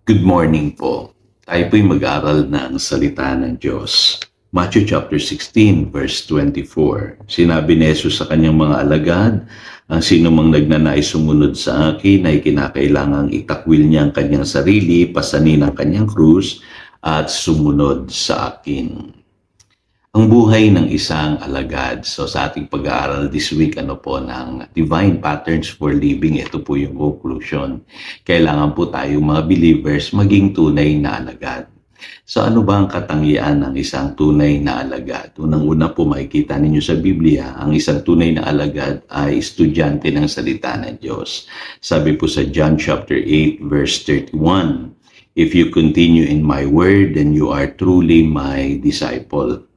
Good morning po. Tayo po'y mag-aral ng salita ng Diyos. Matthew chapter 16, verse 24. Sinabi ni Jesus sa kanyang mga alagad, ang sino mang nagnanais sumunod sa akin ay kinakailangang itakwil niya ang kanyang sarili, pasanin ang kanyang krus, at sumunod sa akin. Ang buhay ng isang alagad. So sa ating pag-aaral this week, ng Divine Patterns for Living, ito po yung conclusion. Kailangan po tayong mga believers maging tunay na alagad. So ano ba ang katangian ng isang tunay na alagad? Unang-una po makikita ninyo sa Biblia, ang isang tunay na alagad ay estudyante ng salita ng Diyos. Sabi po sa John chapter 8 verse 31, "If you continue in my word, then you are truly my disciple."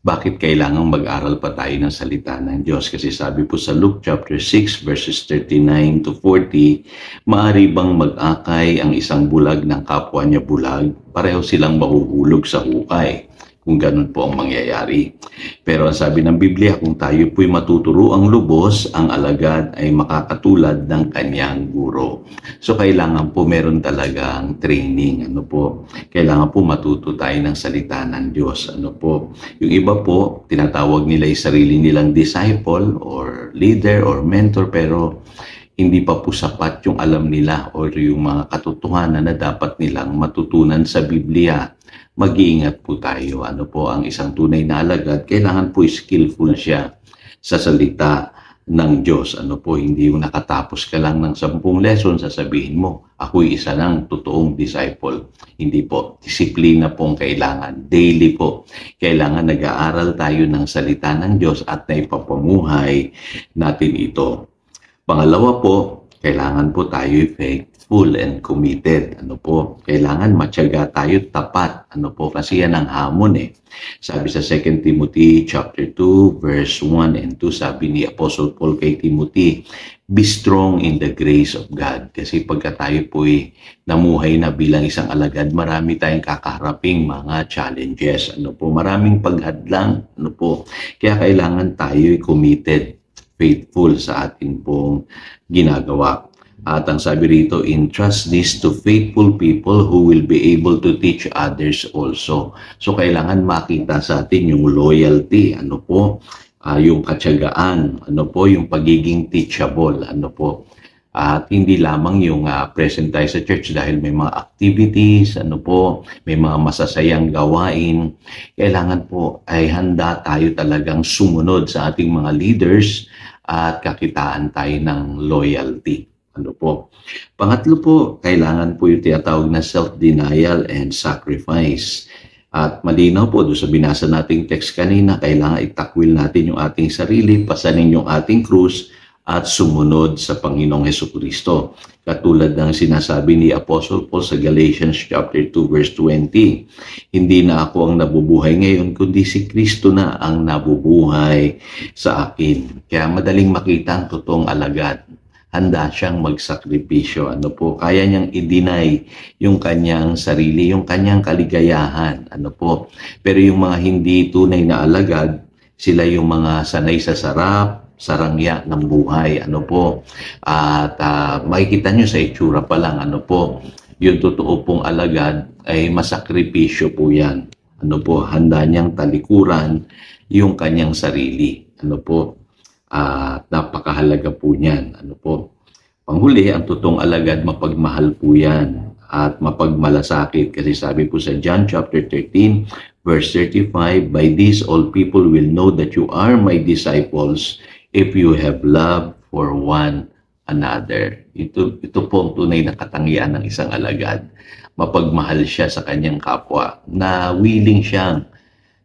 Bakit kailangang mag-aral pa tayo ng salita ng Diyos? Kasi sabi po sa Luke chapter 6 verses 39 to 40, maaari bang mag-akay ang isang bulag ng kapwa niya bulag? Pareho silang mahuhulog sa hukay kung ganun po ang mangyayari. Pero ang sabi ng Biblia, kung tayo po'y matuturo ang lubos, ang alagad ay makakatulad ng kanyang guro. So kailangan po meron talagang training. Kailangan po matuto tayo ng salita ng Diyos. Yung iba po, tinatawag nila yung sarili nilang disciple or leader or mentor, pero hindi pa po sapat yung alam nila o yung mga katotohanan na dapat nilang matutunan sa Biblia. Mag-iingat po tayo. Ang isang tunay na alagad, kailangan po skillful siya sa salita ng Diyos. Hindi yung nakatapos ka lang ng 10 lesson, sasabihin mo, ako'y isa ng totoong disciple. Hindi po. Disiplina pong kailangan. Daily po. Kailangan nag-aaral tayo ng salita ng Diyos at naipapamuhay natin ito. Pangalawa po, kailangan po tayo faithful and committed. Kailangan matyaga tayo, tapat. Kasi yan ang hamon eh. Sabi sa 2 Timothy chapter 2 verse 1 and 2, sabi ni Apostle Paul kay Timothy, be strong in the grace of God. Kasi pagka tayo po'y namuhay na bilang isang alagad, marami tayong kakaharaping mga challenges. Maraming paghadlang. Kaya kailangan tayo'y committed, faithful sa atin pong ginagawa. At ang sabi rito, entrust this to faithful people who will be able to teach others also. So kailangan makita sa atin yung loyalty, yung katyagaan, yung pagiging teachable, At hindi lamang yung present tayo sa church dahil may mga activities, may mga masasayang gawain. Kailangan po ay handa tayo talagang sumunod sa ating mga leaders at kakitaan tayo ng loyalty. Pangatlo po, kailangan po yung tinatawag na self-denial and sacrifice. At malinaw po doon sa binasa nating text kanina, kailangan itakwil natin yung ating sarili, pasanin yung ating krus, at sumunod sa Panginoong Hesukristo. Katulad ng sinasabi ni Apostle Paul sa Galatians chapter 2 verse 20, hindi na ako ang nabubuhay ngayon, kundi si Kristo na ang nabubuhay sa akin. Kaya madaling makita ang totoong alagad. Handa siyang magsakripisyo. Kaya niyang i-deny yung kanyang sarili, yung kanyang kaligayahan. Pero yung mga hindi tunay na alagad, sila yung mga sanay sa sarangya ng buhay. At makikita nyo sa itsura pa lang, yung totoo pong alagad ay masakripisyo po yan. Handa niyang talikuran yung kanyang sarili. Napakahalaga po niyan. Panghuli, ang totoong alagad, mapagmahal po yan at mapagmalasakit. Kasi sabi po sa John chapter 13, verse 35, by this all people will know that you are my disciples if you have love for one another. Ito po ang tunay na katangian ng isang alagad. Mapagmahal siya sa kanyang kapwa, na willing siyang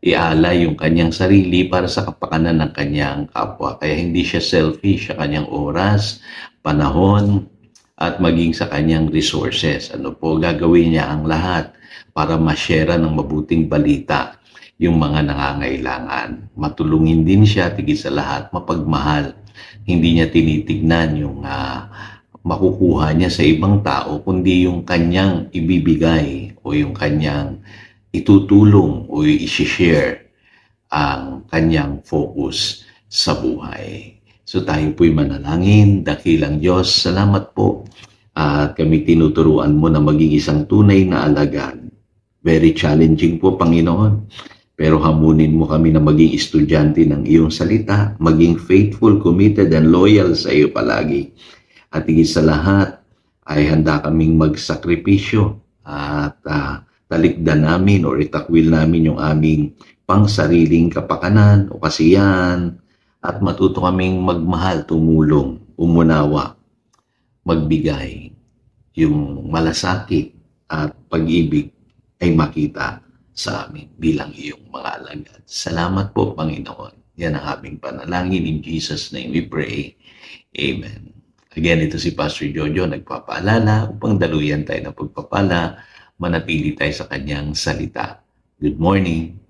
ialay yung kanyang sarili para sa kapakanan ng kanyang kapwa. Kaya hindi siya selfish sa kanyang oras, panahon, at maging sa kanyang resources. Gagawin niya ang lahat para ma-share ng mabuting balita yung mga nangangailangan. Matulungin din siya, tigit sa lahat, mapagmahal. Hindi niya tinitignan yung makukuha niya sa ibang tao, kundi yung kanyang ibibigay o yung kanyang itutulong o i-share ang kanyang focus sa buhay. So tayo po'y manalangin. Dakilang Diyos, salamat po at kami tinuturuan mo na maging isang tunay na alagad. Very challenging po, Panginoon. Pero hamunin mo kami na maging estudyante ng iyong salita, maging faithful, committed, and loyal sa iyo palagi. At higit sa lahat, ay handa kaming magsakripisyo at talikdan namin o itakwil namin yung aming pangsariling kapakanan o kasiyahan at matuto kaming magmahal, tumulong, umunawa, magbigay. Yung malasakit at pag-ibig ay makita sa amin bilang iyong mga alagad. Salamat po, Panginoon. Yan ang aming panalangin. In Jesus' name we pray. Amen. Again, ito si Pastor Jojo nagpapaalala upang daluyan tayo ng pagpapala, manatili tayo sa kanyang salita. Good morning.